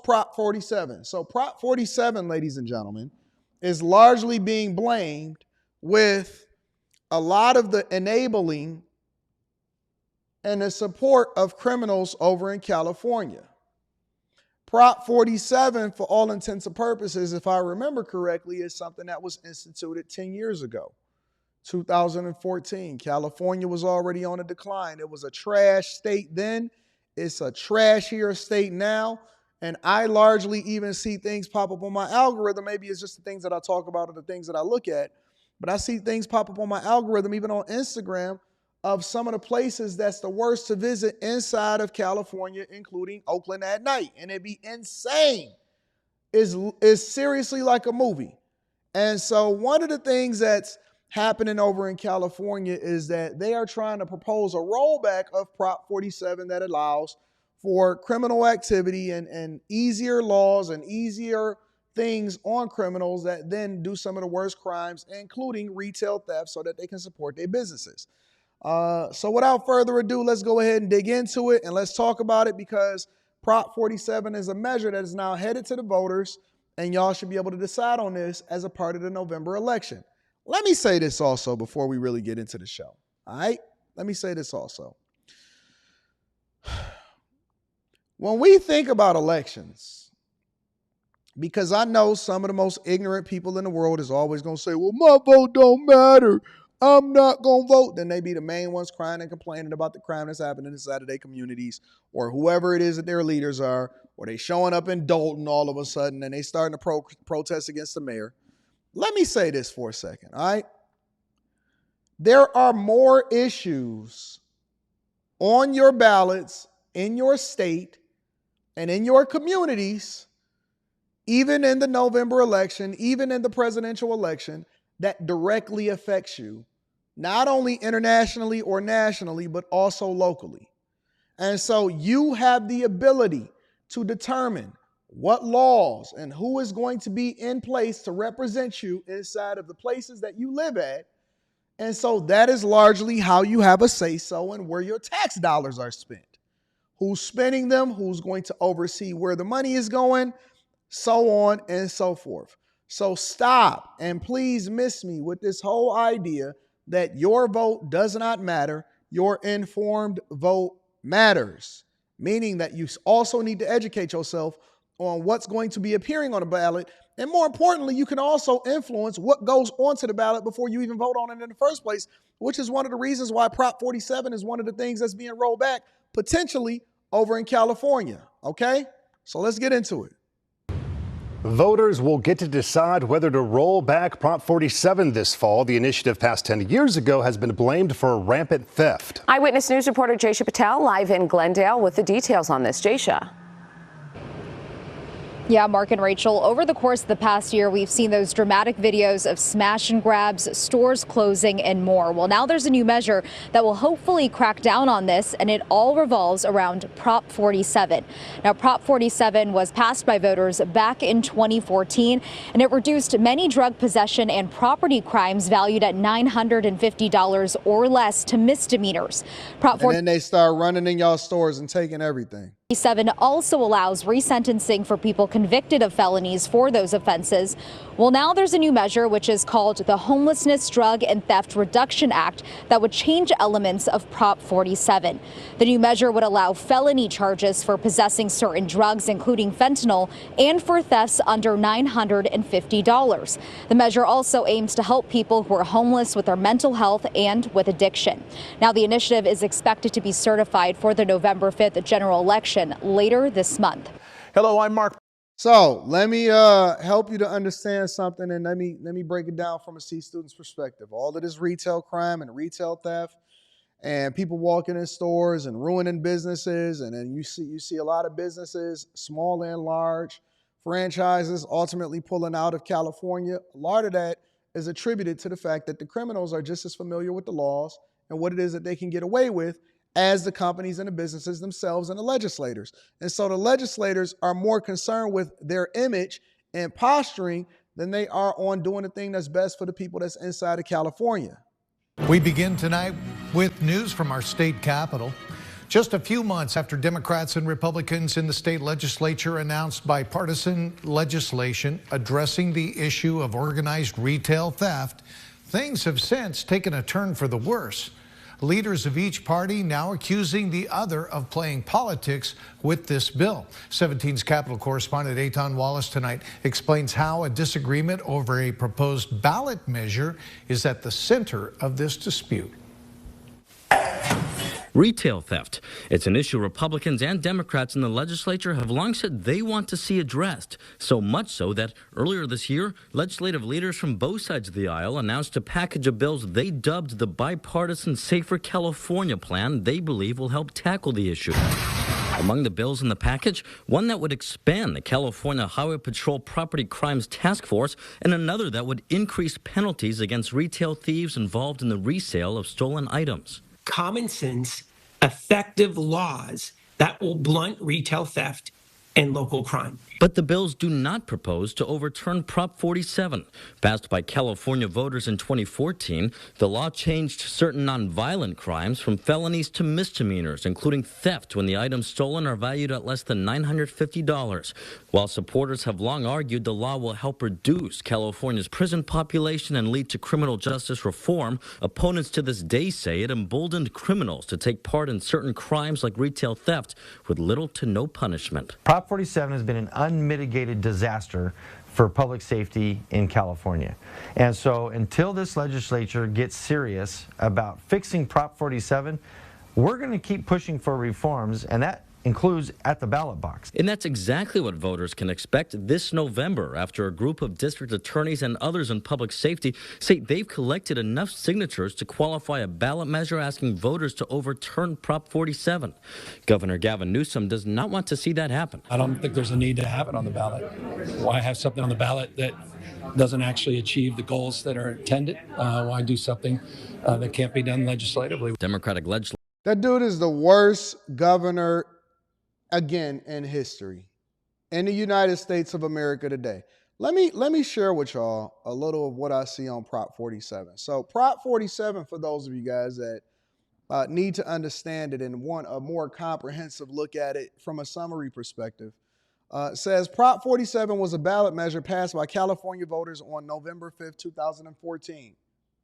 Prop 47. So Prop 47, ladies and gentlemen, is largely being blamed with a lot of the enabling and the support of criminals over in California. Prop 47, for all intents and purposes, if I remember correctly, is something that was instituted 10 years ago, 2014. California was already on a decline. It was a trash state then. It's a trashier state now. And I largely even see things pop up on my algorithm. Maybe it's just the things that I talk about or the things that I look at. But I see things pop up on my algorithm, even on Instagram, of some of the places that's the worst to visit inside of California, including Oakland at night. And it'd be insane. It's seriously like a movie. And so one of the things that's happening over in California is that they are trying to propose a rollback of Prop 47 that allows for criminal activity and easier laws and easier things on criminals that then do some of the worst crimes, including retail theft, so that they can support their businesses. So without further ado, let's go ahead and dig into it and let's talk about it, because Prop 47 is a measure that is now headed to the voters, and y'all should be able to decide on this as a part of the November election. Let me say this also before we really get into the show. All right? Let me say this also. When we think about elections, because I know some of the most ignorant people in the world is always going to say, well, my vote don't matter. I'm not going to vote. Then they be the main ones crying and complaining about the crime that's happening inside of their communities, or whoever it is that their leaders are, or they showing up in Dalton all of a sudden and they starting to protest against the mayor. Let me say this for a second, all right? There are more issues on your ballots in your state and in your communities, even in the November election, even in the presidential election, that directly affects you, not only internationally or nationally, but also locally. And so you have the ability to determine what laws and who is going to be in place to represent you inside of the places that you live at. And so that is largely how you have a say-so in where your tax dollars are spent. Who's spending them, who's going to oversee where the money is going, so on and so forth. So stop and please miss me with this whole idea that your vote does not matter. Your informed vote matters, meaning that you also need to educate yourself on what's going to be appearing on the ballot. And more importantly, you can also influence what goes onto the ballot before you even vote on it in the first place, which is one of the reasons why Prop 47 is one of the things that's being rolled back potentially over in California. Okay, so let's get into it. Voters will get to decide whether to roll back Prop 47 this fall. The initiative passed 10 years ago has been blamed for rampant theft. Eyewitness News reporter Jaysha Patel live in Glendale with the details on this. Jaysha. Yeah, Mark and Rachel, over the course of the past year, we've seen those dramatic videos of smash and grabs, stores closing, and more. Well, now there's a new measure that will hopefully crack down on this, and it all revolves around Prop 47. Now, Prop 47 was passed by voters back in 2014, and it reduced many drug possession and property crimes valued at $950 or less to misdemeanors. And then they start running in y'all stores and taking everything. 47 also allows resentencing for people convicted of felonies for those offenses. Well, now there's a new measure which is called the Homelessness, Drug and Theft Reduction Act that would change elements of Prop 47. The new measure would allow felony charges for possessing certain drugs, including fentanyl, and for thefts under $950. The measure also aims to help people who are homeless with their mental health and with addiction. Now, the initiative is expected to be certified for the November 5th general election later this month. Hello, I'm Mark. So let me help you to understand something, and let me break it down from a C student's perspective. All of this retail crime and retail theft and people walking in stores and ruining businesses, and then you see a lot of businesses, small and large, franchises ultimately pulling out of California. A lot of that is attributed to the fact that the criminals are just as familiar with the laws and what it is that they can get away with as the companies and the businesses themselves and the legislators. And so the legislators are more concerned with their image and posturing than they are on doing the thing that's best for the people that's inside of California. We begin tonight with news from our state capital. Just a few months after Democrats and Republicans in the state legislature announced bipartisan legislation addressing the issue of organized retail theft, things have since taken a turn for the worse. Leaders of each party now accusing the other of playing politics with this bill. 17's Capitol correspondent Anton Daniels tonight explains how a disagreement over a proposed ballot measure is at the center of this dispute. Retail theft. It's an issue Republicans and Democrats in the legislature have long said they want to see addressed. So much so that earlier this year, legislative leaders from both sides of the aisle announced a package of bills they dubbed the bipartisan Safer California plan they believe will help tackle the issue. Among the bills in the package, one that would expand the California Highway Patrol Property Crimes Task Force, and another that would increase penalties against retail thieves involved in the resale of stolen items. Common sense, effective laws that will blunt retail theft and local crime. But the bills do not propose to overturn Prop 47. Passed by California voters in 2014, the law changed certain nonviolent crimes from felonies to misdemeanors, including theft when the items stolen are valued at less than $950. While supporters have long argued the law will help reduce California's prison population and lead to criminal justice reform, opponents to this day say it emboldened criminals to take part in certain crimes like retail theft with little to no punishment. Prop 47 has been an unmitigated disaster for public safety in California. And so until this legislature gets serious about fixing Prop 47, we're going to keep pushing for reforms, and that includes at the ballot box. And that's exactly what voters can expect this November after a group of district attorneys and others in public safety say they've collected enough signatures to qualify a ballot measure asking voters to overturn Prop 47. Governor Gavin Newsome does not want to see that happen. I don't think there's a need to have it on the ballot. Why have something on the ballot that doesn't actually achieve the goals that are intended? Why do something that can't be done legislatively? Democratic legislators. That dude is the worst governor again in history in the United States of America today. Let me share with y'all a little of what I see on Prop 47. So Prop 47, for those of you guys that need to understand it and want a more comprehensive look at it from a summary perspective, says Prop 47 was a ballot measure passed by California voters on November 5th, 2014.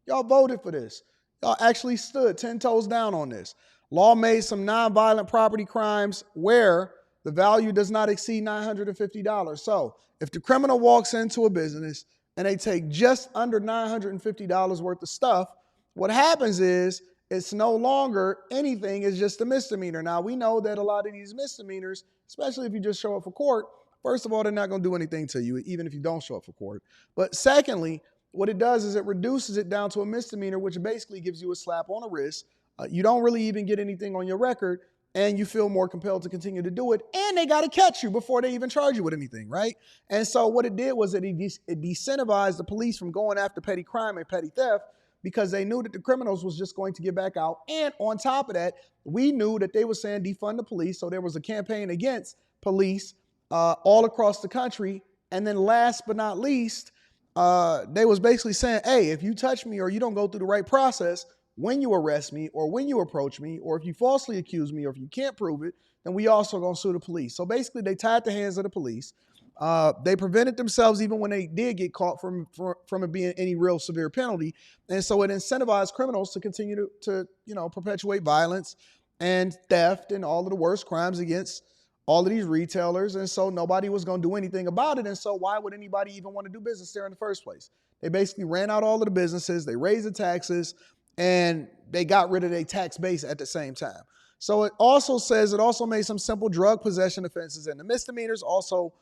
Y'all voted for this. Y'all actually stood 10 toes down on this. Law made some nonviolent property crimes where the value does not exceed $950. So if the criminal walks into a business and they take just under $950 worth of stuff, what happens is it's no longer anything, it's just a misdemeanor. Now, we know that a lot of these misdemeanors, especially if you just show up for court, first of all, they're not going to do anything to you, even if you don't show up for court. But secondly, what it does is it reduces it down to a misdemeanor, which basically gives you a slap on the wrist. You don't really even get anything on your record, and you feel more compelled to continue to do it, and they got to catch you before they even charge you with anything, right? And so what it did was it decentivized the police from going after petty crime and petty theft because they knew that the criminals was just going to get back out. And on top of that, we knew that they were saying defund the police, so there was a campaign against police all across the country. And then last but not least, they was basically saying, hey, if you touch me or you don't go through the right process, when you arrest me or when you approach me or if you falsely accuse me or if you can't prove it, then we also going to sue the police. So basically they tied the hands of the police. They prevented themselves even when they did get caught from it being any real severe penalty. And so it incentivized criminals to continue to perpetuate violence and theft and all of the worst crimes against all of these retailers. And so nobody was going to do anything about it. And so why would anybody even want to do business there in the first place? They basically ran out all of the businesses. They raised the taxes. And they got rid of their tax base at the same time. So it also says it also made some simple drug possession offenses, and the misdemeanors also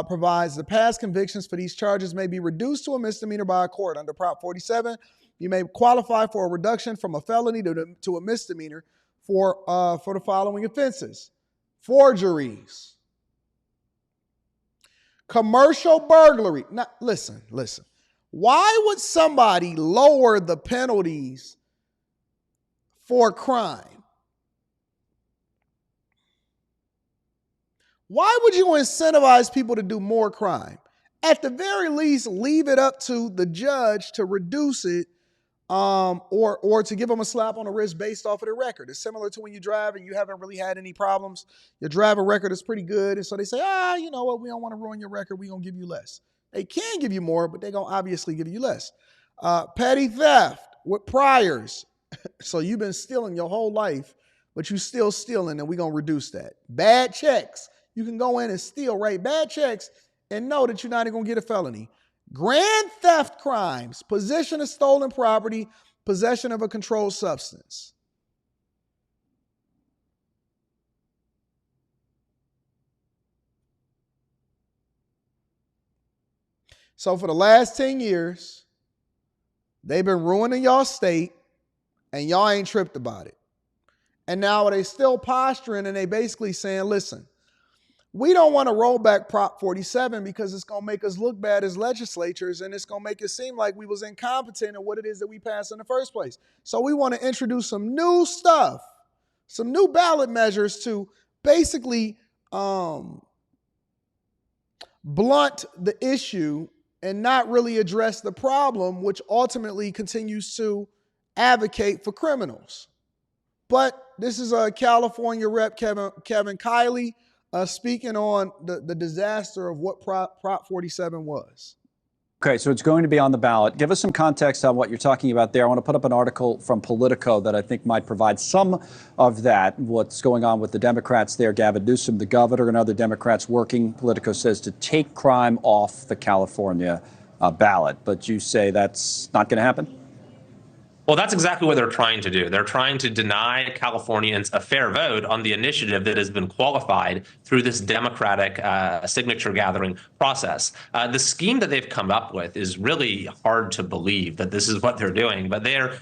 provides the past convictions for these charges may be reduced to a misdemeanor by a court. Under Prop 47, you may qualify for a reduction from a felony to a misdemeanor for the following offenses: forgeries, commercial burglary. Now, listen. Why would somebody lower the penalties for crime? Why would you incentivize people to do more crime? At the very least, leave it up to the judge to reduce it or to give them a slap on the wrist based off of their record. It's similar to when you drive and you haven't really had any problems. Your driver record is pretty good, and so they say, you know what, we don't want to ruin your record. We're going to give you less. They can give you more, but they're going to obviously give you less. Petty theft with priors. So you've been stealing your whole life, but you still stealing, and we're going to reduce that. Bad checks. You can go in and steal, write bad checks, and know that you're not even going to get a felony. Grand theft crimes, possession of stolen property, possession of a controlled substance. So for the last 10 years, they've been ruining y'all state, and y'all ain't tripped about it. And now they still posturing, and they basically saying, listen, we don't want to roll back Prop 47 because it's going to make us look bad as legislatures, and it's going to make it seem like we was incompetent in what it is that we passed in the first place. So we want to introduce some new stuff, some new ballot measures to basically blunt the issue and not really address the problem, which ultimately continues to advocate for criminals. But this is a California Rep. Kevin Kiley speaking on the disaster of what Prop 47 was. Okay, so it's going to be on the ballot. Give us some context on what you're talking about there. I want to put up an article from Politico that I think might provide some of that, what's going on with the Democrats there. Gavin Newsome, the governor, and other Democrats working, Politico says, to take crime off the California ballot. But you say that's not going to happen? Well, that's exactly what they're trying to do. They're trying to deny Californians a fair vote on the initiative that has been qualified through this democratic signature gathering process. The scheme that they've come up with is really hard to believe that this is what they're doing, but they're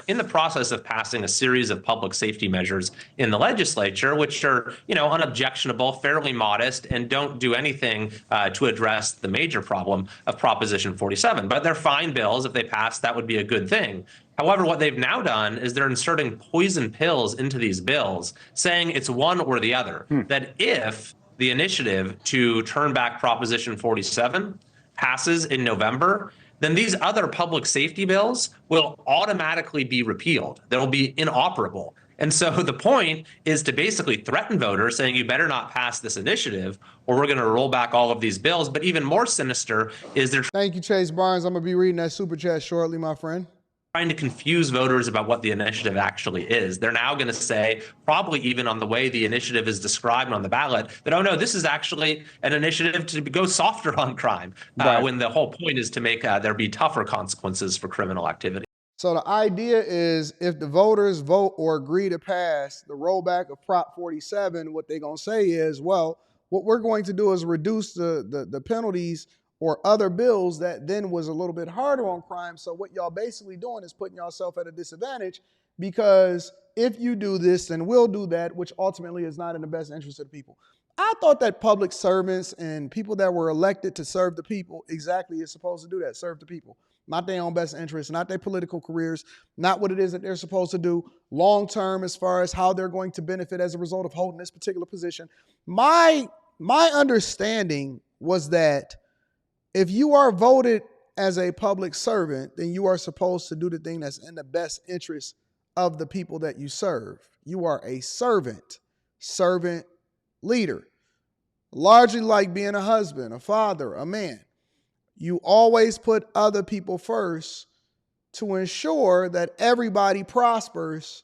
in the process of passing a series of public safety measures in the legislature, which are, unobjectionable, fairly modest, and don't do anything to address the major problem of Proposition 47. But they're fine bills. If they pass, that would be a good thing. However, what they've now done is they're inserting poison pills into these bills, saying it's one or the other. That if the initiative to turn back Proposition 47 passes in November, then these other public safety bills will automatically be repealed. They'll be inoperable. And so the point is to basically threaten voters, saying you better not pass this initiative or we're going to roll back all of these bills. But even more sinister is they're Thank you, Chase Barnes. I'm going to be reading that super chat shortly, my friend. Trying to confuse voters about what the initiative actually is. They're now going to say, probably even on the way the initiative is described on the ballot, that, oh, no, this is actually an initiative to go softer on crime, when the whole point is to make there be tougher consequences for criminal activity. So the idea is if the voters vote or agree to pass the rollback of Prop 47, what they're going to say is, well, what we're going to do is reduce the penalties or other bills that then was a little bit harder on crime. So what y'all basically doing is putting yourself at a disadvantage, because if you do this, then we'll do that, which ultimately is not in the best interest of the people. I thought that public servants and people that were elected to serve the people exactly is supposed to do that, serve the people, not their own best interests, not their political careers, not what it is that they're supposed to do long term as far as how they're going to benefit as a result of holding this particular position. My understanding was that if you are voted as a public servant, then you are supposed to do the thing that's in the best interest of the people that you serve. You are a servant leader, largely like being a husband, a father, a man. You always put other people first to ensure that everybody prospers,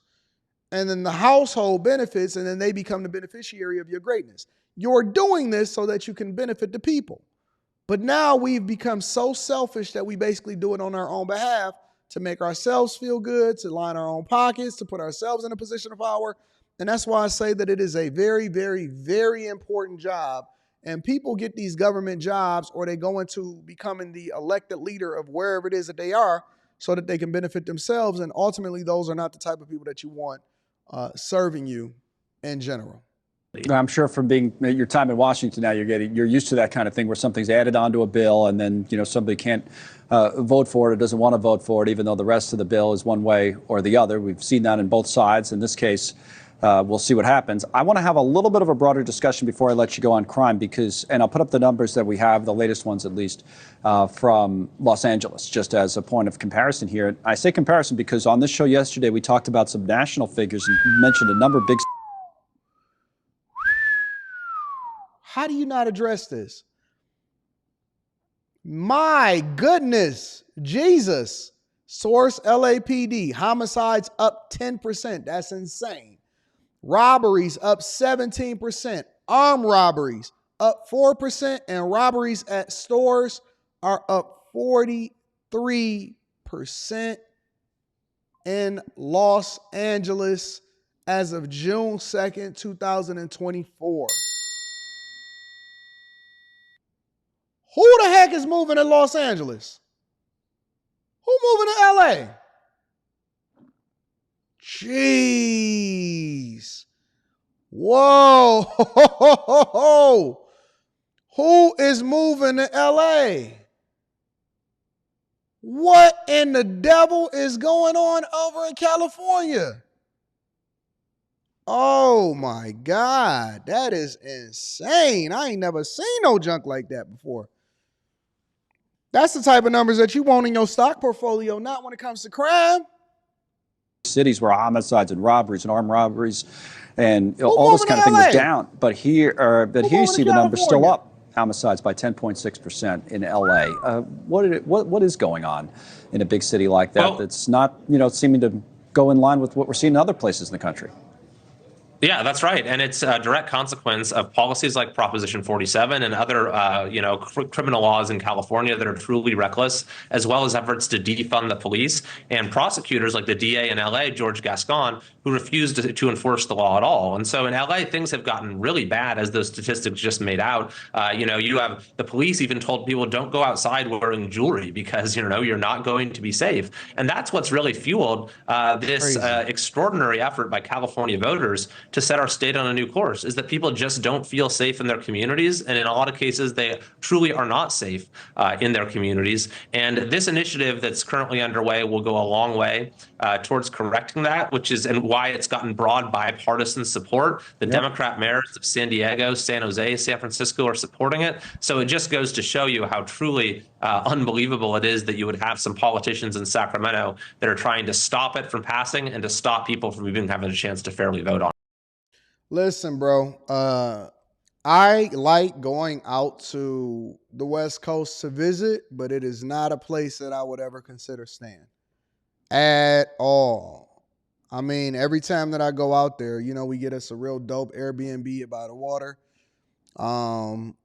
and then the household benefits, and then they become the beneficiary of your greatness. You're doing this so that you can benefit the people. But now we've become so selfish that we basically do it on our own behalf to make ourselves feel good, to line our own pockets, to put ourselves in a position of power. And that's why I say that it is a very, very, very important job. And people get these government jobs, or they go into becoming the elected leader of wherever it is that they are, so that they can benefit themselves. And ultimately, those are not the type of people that you want serving you in general. I'm sure from being your time in Washington now, you're used to that kind of thing where something's added onto a bill and then somebody can't vote for it or doesn't want to vote for it, even though the rest of the bill is one way or the other. We've seen that in both sides. In this case, We'll see what happens. I want to have a little bit of a broader discussion before I let you go on crime and I'll put up the numbers that we have, the latest ones at least, from Los Angeles, just as a point of comparison here. I say comparison because on this show yesterday, we talked about some national figures and mentioned a number of big. How do you not address this? My goodness, Jesus. Source LAPD, homicides up 10%. That's insane. Robberies up 17%. Armed robberies up 4%. And robberies at stores are up 43% in Los Angeles as of June 2nd, 2024. Who the heck is moving to Los Angeles? Who moving to LA? Jeez. Whoa. Who is moving to LA? What in the devil is going on over in California? Oh my God. That is insane. I ain't never seen no junk like that before. That's the type of numbers that you want in your stock portfolio, not when it comes to crime. Cities where homicides and robberies and armed robberies and all this kind of thing was down. But here you see the numbers still up. Homicides by 10.6% in LA. What is going on in a big city like that that's not seeming to go in line with what we're seeing in other places in the country? Yeah, that's right. And it's a direct consequence of policies like Proposition 47 and other, criminal laws in California that are truly reckless, as well as efforts to defund the police and prosecutors like the DA in LA, George Gascon, who refused to enforce the law at all. And so in LA, things have gotten really bad, as those statistics just made out. You have the police even told people don't go outside wearing jewelry because, you're not going to be safe. And that's what's really fueled this extraordinary effort by California voters to set our state on a new course, is that people just don't feel safe in their communities. And in a lot of cases, they truly are not safe in their communities. And this initiative that's currently underway will go a long way towards correcting that, and why it's gotten broad bipartisan support. The Democrat mayors of San Diego, San Jose, San Francisco are supporting it. So it just goes to show you how truly unbelievable it is that you would have some politicians in Sacramento that are trying to stop it from passing and to stop people from even having a chance to fairly vote on it. Listen, bro, I like going out to the West Coast to visit, but it is not a place that I would ever consider staying at all. I mean, every time that I go out there, we get us a real dope Airbnb by the water. And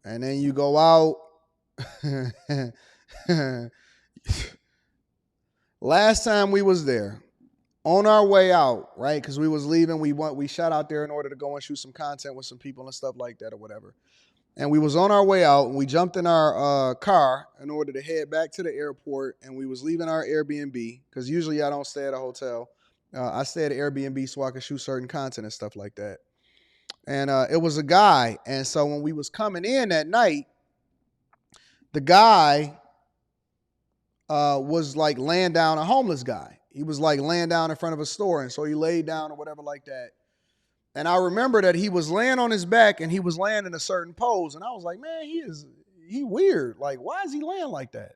then you go out. Last time we was there, on our way out, right? Because we was leaving, we shot out there in order to go and shoot some content with some people and stuff like that or whatever. And we was on our way out, and we jumped in our car in order to head back to the airport, and we was leaving our Airbnb, because usually I don't stay at a hotel. I stay at an Airbnb so I can shoot certain content and stuff like that. And it was a guy, and so when we was coming in that night, the guy was like laying down, a homeless guy. He was like laying down in front of a store. And so he laid down or whatever like that. And I remember that he was laying on his back and he was laying in a certain pose. And I was like, man, he weird. Like, why is he laying like that?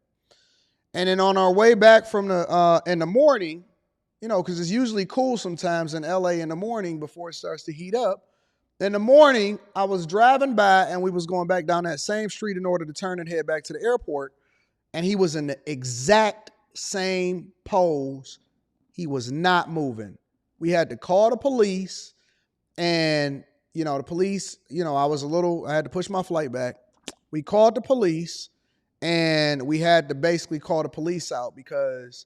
And then on our way back from in the morning, because it's usually cool sometimes in LA in the morning before it starts to heat up. In the morning, I was driving by and we was going back down that same street in order to turn and head back to the airport. And he was in the exact same pose. He was not moving. We had to call the police, and, the police, I had to push my flight back. We called the police, and we had to basically call the police out because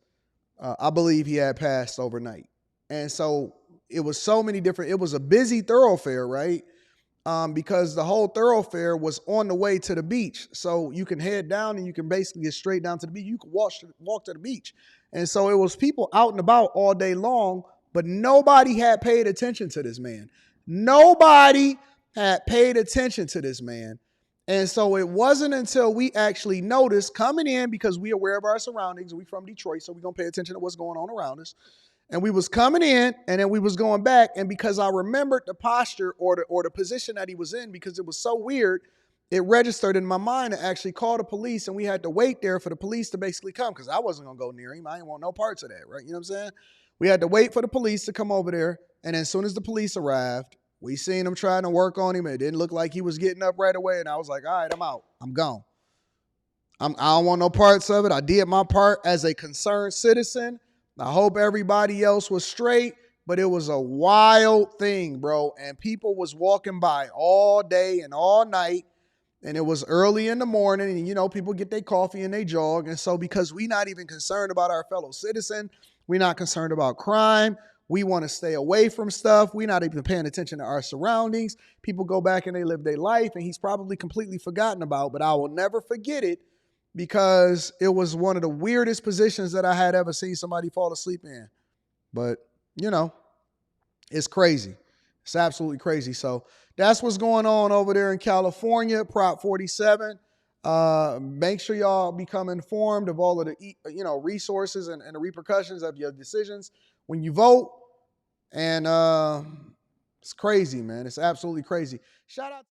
I believe he had passed overnight. And so it was it was a busy thoroughfare, right? Because the whole thoroughfare was on the way to the beach. So you can head down and you can basically get straight down to the beach. You can walk to the beach. And so it was people out and about all day long, but nobody had paid attention to this man. Nobody had paid attention to this man. And so it wasn't until we actually noticed coming in, because we are aware of our surroundings. We from Detroit, so we're going to pay attention to what's going on around us. And we was coming in, and then we was going back. And because I remembered the posture or the position that he was in, because it was so weird, it registered in my mind to actually call the police, and we had to wait there for the police to basically come, because I wasn't going to go near him. I didn't want no parts of that, right? You know what I'm saying? We had to wait for the police to come over there, and as soon as the police arrived, we seen him trying to work on him. It didn't look like he was getting up right away, and I was like, all right, I'm out. I'm gone. I don't want no parts of it. I did my part as a concerned citizen. I hope everybody else was straight, but it was a wild thing, bro. And people was walking by all day and all night, and it was early in the morning, and, you know, people get their coffee and they jog. And so because we not even concerned about our fellow citizen, we're not concerned about crime, we want to stay away from stuff, we're not even paying attention to our surroundings, people go back and they live their life, and he's probably completely forgotten about, but I will never forget it, because it was one of the weirdest positions that I had ever seen somebody fall asleep in. But, you know, it's crazy. It's absolutely crazy. So that's what's going on over there in California, Prop 47. Make sure y'all become informed of all of the, resources and the repercussions of your decisions when you vote. And it's crazy, man. It's absolutely crazy. Shout out.